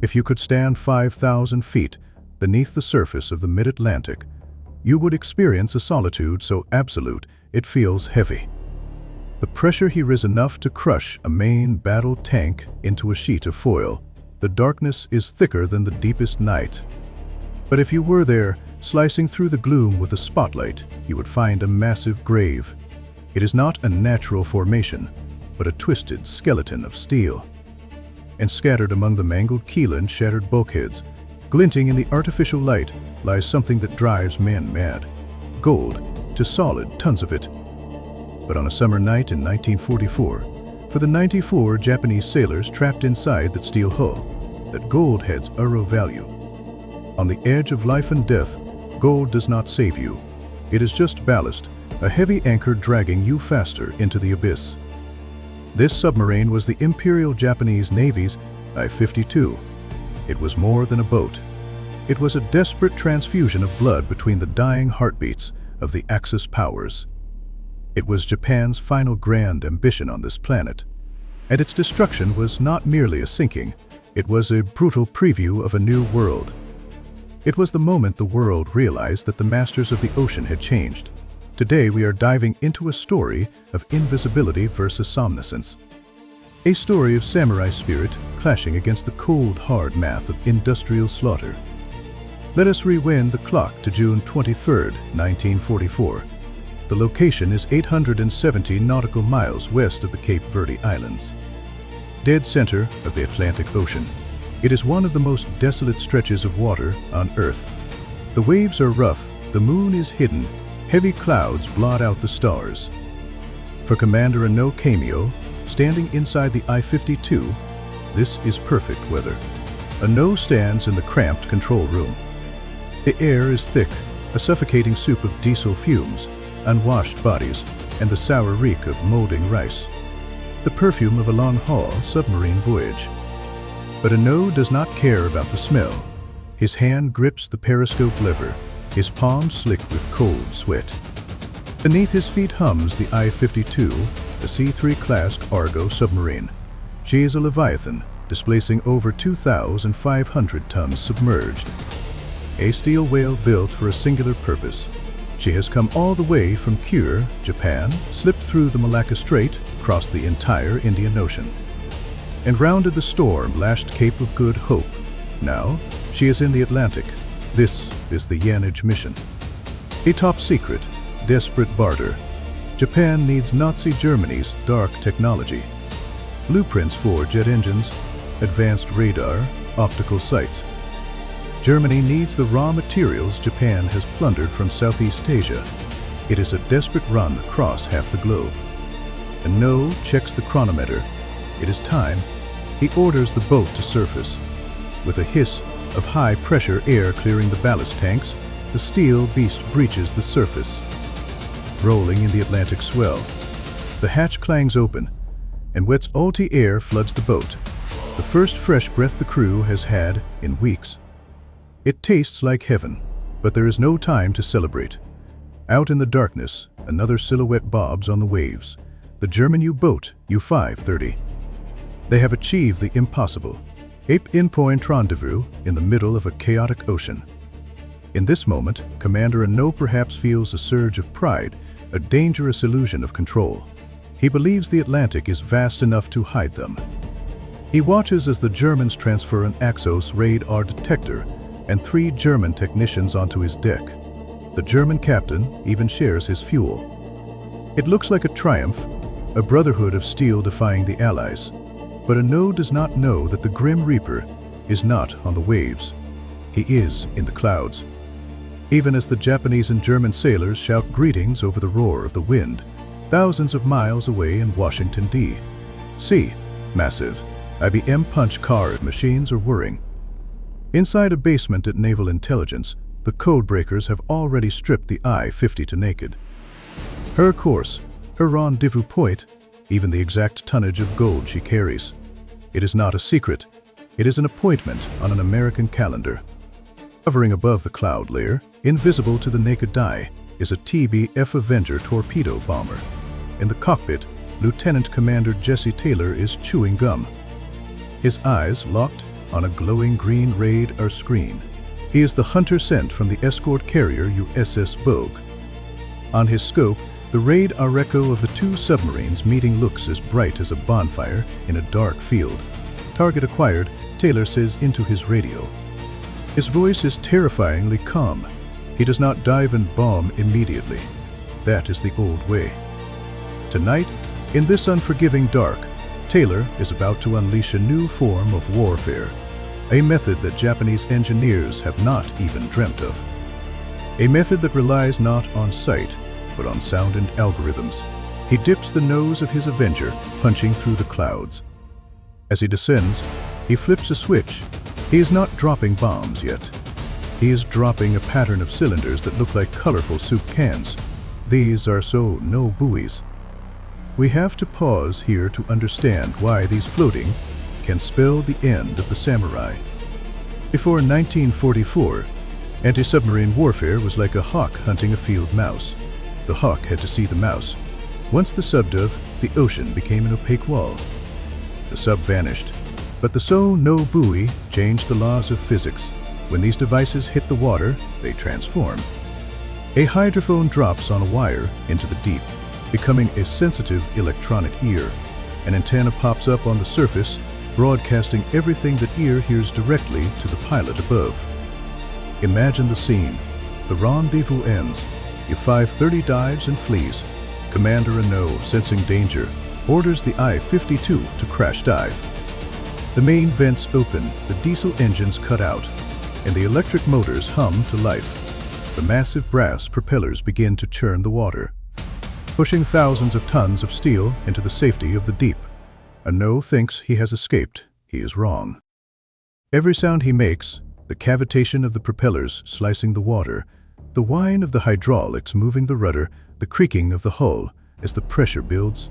If you could stand 5,000 feet beneath the surface of the mid-Atlantic, you would experience a solitude so absolute it feels heavy. The pressure here is enough to crush a main battle tank into a sheet of foil. The darkness is thicker than the deepest night. But if you were there, slicing through the gloom with a spotlight, you would find a massive grave. It is not a natural formation, but a twisted skeleton of steel. And scattered among the mangled keel and shattered bulkheads, glinting in the artificial light, lies something that drives men mad. Gold, to solid tons of it. But on a summer night in 1944, for the 94 Japanese sailors trapped inside that steel hull, that gold had zero value. On the edge of life and death, gold does not save you. It is just ballast, a heavy anchor dragging you faster into the abyss. This submarine was the Imperial Japanese Navy's I-52. It was more than a boat. It was a desperate transfusion of blood between the dying heartbeats of the Axis powers. It was Japan's final grand ambition on this planet, and its destruction was not merely a sinking, it was a brutal preview of a new world. It was the moment the world realized that the masters of the ocean had changed. Today we are diving into a story of invisibility versus somnolence. A story of samurai spirit clashing against the cold, hard math of industrial slaughter. Let us rewind the clock to June 23, 1944. The location is 870 nautical miles west of the Cape Verde Islands. Dead center of the Atlantic Ocean. It is one of the most desolate stretches of water on Earth. The waves are rough, the moon is hidden, heavy clouds blot out the stars. For Commander No Cameo, standing inside the I-52, this is perfect weather. No stands in the cramped control room. The air is thick, a suffocating soup of diesel fumes, unwashed bodies, and the sour reek of molding rice. The perfume of a long-haul submarine voyage. But No does not care about the smell. His hand grips the periscope lever, his palms slick with cold sweat. Beneath his feet hums the I-52, a C-3 class Argo submarine. She is a Leviathan, displacing over 2,500 tons submerged. A steel whale built for a singular purpose. She has come all the way from Kure, Japan, slipped through the Malacca Strait, crossed the entire Indian Ocean, and rounded the storm-lashed Cape of Good Hope. Now, she is in the Atlantic. This is the Yanage mission. A top-secret, desperate barter. Japan needs Nazi Germany's dark technology. Blueprints for jet engines, advanced radar, optical sights. Germany needs the raw materials Japan has plundered from Southeast Asia. It is a desperate run across half the globe. And No checks the chronometer. It is time. He orders the boat to surface. With a hiss of high-pressure air clearing the ballast tanks, the steel beast breaches the surface. Rolling in the Atlantic swell, the hatch clangs open, and wet salty air floods the boat. The first fresh breath the crew has had in weeks. It tastes like heaven, but there is no time to celebrate. Out in the darkness, another silhouette bobs on the waves. The German U-boat, U-530. They have achieved the impossible. A pinpoint rendezvous in the middle of a chaotic ocean. In this moment, Commander No perhaps feels a surge of pride, a dangerous illusion of control. He believes the Atlantic is vast enough to hide them. He watches as the Germans transfer an Axos radar detector and 3 German technicians onto his deck. The German captain even shares his fuel. It looks like a triumph, a brotherhood of steel defying the Allies. But No does not know that the Grim Reaper is not on the waves. He is in the clouds. Even as the Japanese and German sailors shout greetings over the roar of the wind, thousands of miles away in Washington, D.C., massive IBM punch card machines are whirring. Inside a basement at Naval Intelligence, the codebreakers have already stripped the I-52 naked. Her course, her rendezvous point, even the exact tonnage of gold she carries. It is not a secret. It is an appointment on an American calendar. Hovering above the cloud layer, invisible to the naked eye, is a TB-F Avenger torpedo bomber. In the cockpit, Lieutenant Commander Jesse Taylor is chewing gum. His eyes locked, on a glowing green radar screen. He is the hunter sent from the escort carrier USS Bogue. On his scope, the radar echo of the two submarines meeting looks as bright as a bonfire in a dark field. Target acquired, Taylor says into his radio. His voice is terrifyingly calm. He does not dive and bomb immediately. That is the old way. Tonight, in this unforgiving dark, Taylor is about to unleash a new form of warfare, a method that Japanese engineers have not even dreamt of. A method that relies not on sight, but on sound and algorithms. He dips the nose of his Avenger, punching through the clouds. As he descends, he flips a switch. He is not dropping bombs yet. He is dropping a pattern of cylinders that look like colorful soup cans. These are Sonobuoys. We have to pause here to understand why these floating can spell the end of the samurai. Before 1944, anti-submarine warfare was like a hawk hunting a field mouse. The hawk had to see the mouse. Once the sub dove, the ocean became an opaque wall. The sub vanished. But the Sonobuoy changed the laws of physics. When these devices hit the water, they transform. A hydrophone drops on a wire into the deep, becoming a sensitive electronic ear. An antenna pops up on the surface, broadcasting everything that ear hears directly to the pilot above. Imagine the scene. The rendezvous ends. U-530 dives and flees. Commander Renault, sensing danger, orders the I-52 to crash dive. The main vents open, the diesel engines cut out, and the electric motors hum to life. The massive brass propellers begin to churn the water, pushing thousands of tons of steel into the safety of the deep. Renault thinks he has escaped. He is wrong. Every sound he makes, the cavitation of the propellers slicing the water, the whine of the hydraulics moving the rudder, the creaking of the hull as the pressure builds,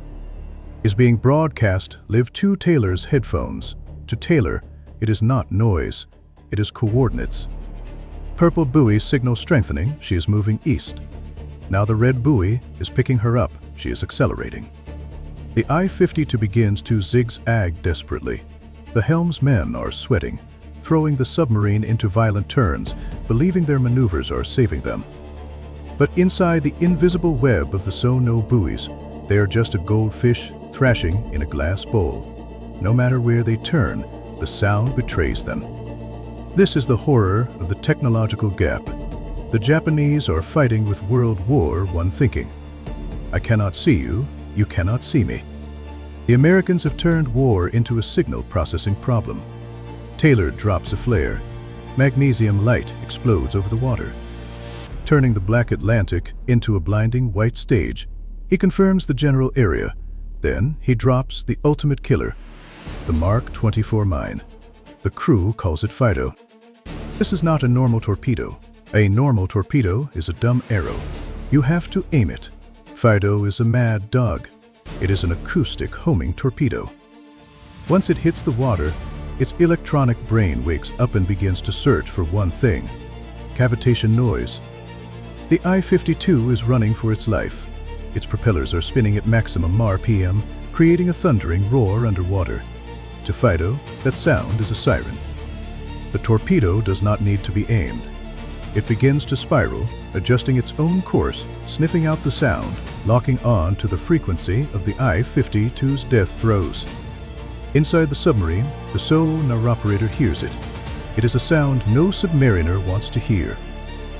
is being broadcast live to Taylor's headphones. To Taylor, it is not noise, it is coordinates. Purple buoy signal strengthening, she is moving east. Now the red buoy is picking her up, she is accelerating. The I-52 begins to zigzag desperately. The helmsmen are sweating, throwing the submarine into violent turns, believing their maneuvers are saving them. But inside the invisible web of the Sonobuoys, they are just a goldfish thrashing in a glass bowl. No matter where they turn, the sound betrays them. This is the horror of the technological gap. The Japanese are fighting with World War I thinking. I cannot see you, you cannot see me. The Americans have turned war into a signal processing problem. Taylor drops a flare. Magnesium light explodes over the water, turning the black Atlantic into a blinding white stage. He confirms the general area. Then he drops the ultimate killer, the Mark 24 mine. The crew calls it Fido. This is not a normal torpedo. A normal torpedo is a dumb arrow. You have to aim it. Fido is a mad dog. It is an acoustic homing torpedo. Once it hits the water, its electronic brain wakes up and begins to search for one thing: cavitation noise. The I-52 is running for its life. Its propellers are spinning at maximum RPM, creating a thundering roar underwater. To Fido, that sound is a siren. The torpedo does not need to be aimed. It begins to spiral, adjusting its own course, sniffing out the sound, locking on to the frequency of the I-52's death throes. Inside the submarine, the sonar operator hears it. It is a sound no submariner wants to hear.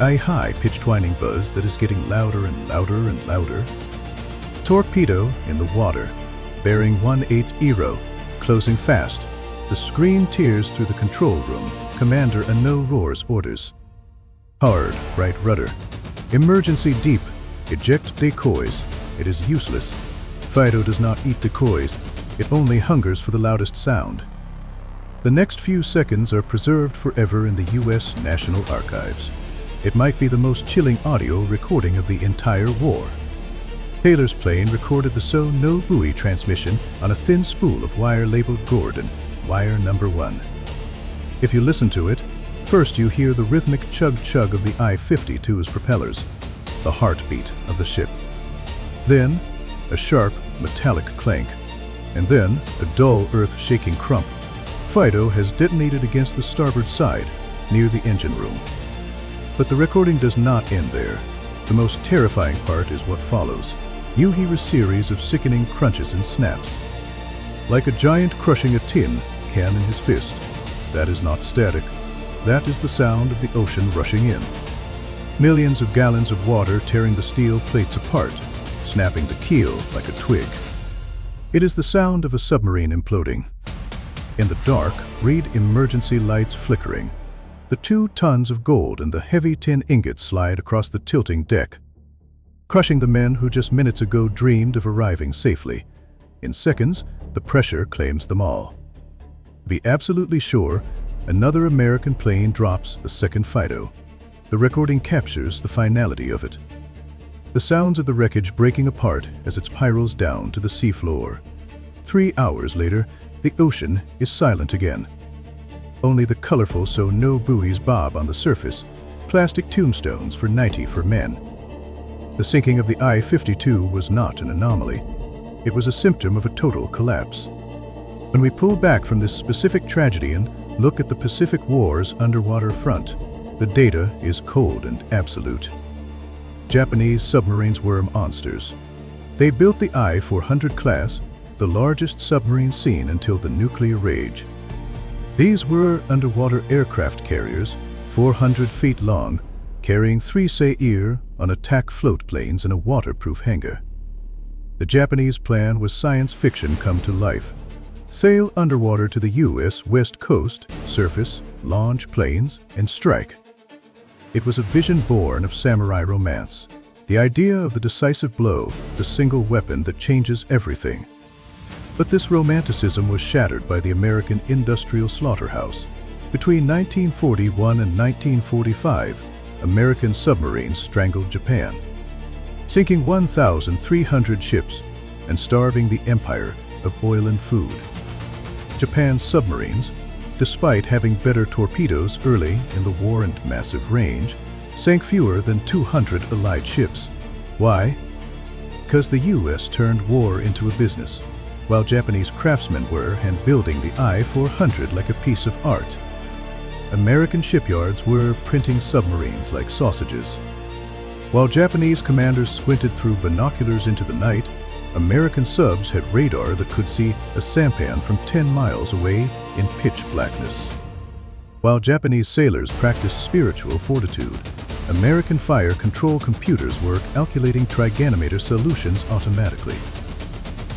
A high-pitched whining buzz that is getting louder and louder and louder. Torpedo in the water, bearing 1/8 Eero, closing fast. The scream tears through the control room. Commander Renault roars orders. Hard, right rudder. Emergency deep. Eject decoys. It is useless. Fido does not eat decoys. It only hungers for the loudest sound. The next few seconds are preserved forever in the U.S. National Archives. It might be the most chilling audio recording of the entire war. Taylor's plane recorded the Sonobuoy transmission on a thin spool of wire labeled Gordon, wire number 1. If you listen to it, first you hear the rhythmic chug-chug of the I-52's propellers, the heartbeat of the ship. Then, a sharp, metallic clank, and then a dull, earth-shaking crump. Fido has detonated against the starboard side, near the engine room. But the recording does not end there. The most terrifying part is what follows. You hear a series of sickening crunches and snaps. Like a giant crushing a tin can in his fist. That is not static. That is the sound of the ocean rushing in. Millions of gallons of water tearing the steel plates apart, snapping the keel like a twig. It is the sound of a submarine imploding. In the dark, read emergency lights flickering. The 2 tons of gold and the heavy tin ingots slide across the tilting deck, crushing the men who just minutes ago dreamed of arriving safely. In seconds, the pressure claims them all. To be absolutely sure, another American plane drops a second Fido. The recording captures the finality of it. The sounds of the wreckage breaking apart as it spirals down to the seafloor. 3 hours later, the ocean is silent again. Only the colorful so no buoys bob on the surface, plastic tombstones for 90 for men. The sinking of the I-52 was not an anomaly. It was a symptom of a total collapse. When we pull back from this specific tragedy and look at the Pacific War's underwater front, the data is cold and absolute. Japanese submarines were monsters. They built the I-400 class, the largest submarine seen until the nuclear rage. These were underwater aircraft carriers, 400 feet long, carrying 3 Seir on attack float planes in a waterproof hangar. The Japanese plan was science fiction come to life. Sail underwater to the U.S. West Coast, surface, launch planes, and strike. It was a vision born of samurai romance. The idea of the decisive blow, the single weapon that changes everything. But this romanticism was shattered by the American industrial slaughterhouse. Between 1941 and 1945, American submarines strangled Japan, sinking 1,300 ships and starving the empire of oil and food. Japan's submarines, despite having better torpedoes early in the war and massive range, sank fewer than 200 Allied ships. Why? Because the U.S. turned war into a business, while Japanese craftsmen were hand building the I-400 like a piece of art. American shipyards were printing submarines like sausages. While Japanese commanders squinted through binoculars into the night, American subs had radar that could see a sampan from 10 miles away in pitch blackness. While Japanese sailors practiced spiritual fortitude, American fire control computers were calculating trigonometer solutions automatically.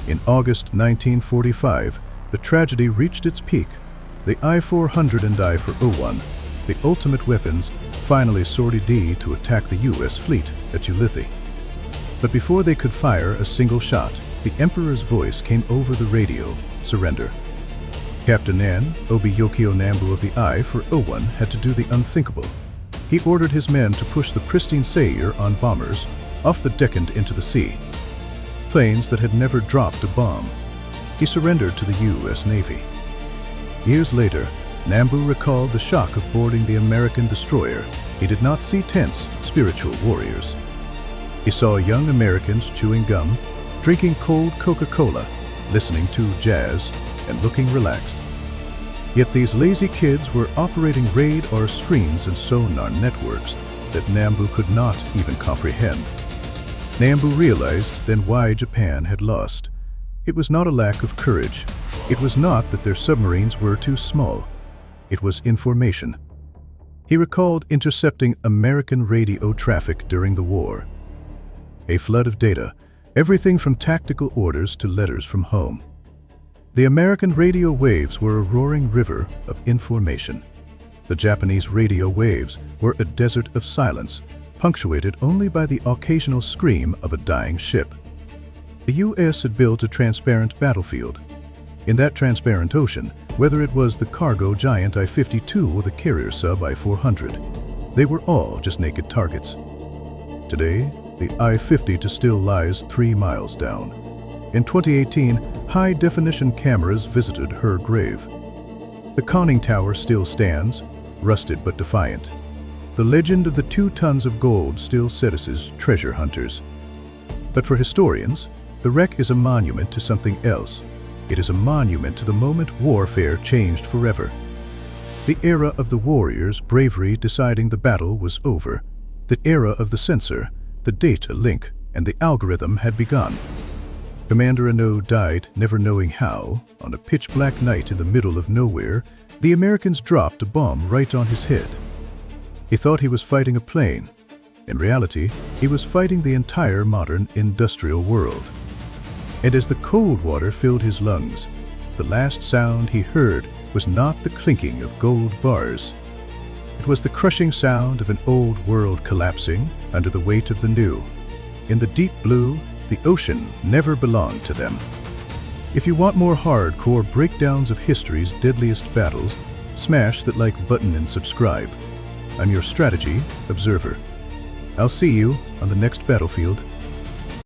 In August 1945, the tragedy reached its peak. The I-400 and I-401, the ultimate weapons, finally sortied to attack the U.S. fleet at Ulithi. But before they could fire a single shot, the Emperor's voice came over the radio: surrender. Captain Nan Obiyokio Nambu of the I-401 had to do the unthinkable. He ordered his men to push the pristine Seir on bombers off the deck and into the sea. Planes that had never dropped a bomb. He surrendered to the U.S. Navy. Years later, Nambu recalled the shock of boarding the American destroyer. He did not see tense, spiritual warriors. He saw young Americans chewing gum, drinking cold Coca-Cola, listening to jazz, and looking relaxed. Yet these lazy kids were operating radar screens and sonar networks that Nambu could not even comprehend. Nambu realized then why Japan had lost. It was not a lack of courage. It was not that their submarines were too small. It was information. He recalled intercepting American radio traffic during the war. A flood of data, everything from tactical orders to letters from home. The American radio waves were a roaring river of information. The Japanese radio waves were a desert of silence, punctuated only by the occasional scream of a dying ship. The U.S. had built a transparent battlefield. In that transparent ocean, whether it was the cargo giant I-52 or the carrier sub I-400, they were all just naked targets. Today, the I-50 still lies 3 miles down. In 2018, high-definition cameras visited her grave. The conning tower still stands, rusted but defiant. The legend of the 2 tons of gold still seduces treasure hunters. But for historians, the wreck is a monument to something else. It is a monument to the moment warfare changed forever. The era of the warrior's bravery deciding the battle was over. The era of the sensor, the data link, and the algorithm had begun. Commander Renault died, never knowing how. On a pitch-black night in the middle of nowhere, the Americans dropped a bomb right on his head. He thought he was fighting a plane. In reality, he was fighting the entire modern industrial world. And as the cold water filled his lungs, the last sound he heard was not the clinking of gold bars. It was the crushing sound of an old world collapsing under the weight of the new. In the deep blue, the ocean never belonged to them. If you want more hardcore breakdowns of history's deadliest battles, smash that like button and subscribe. I'm your strategy observer. I'll see you on the next battlefield.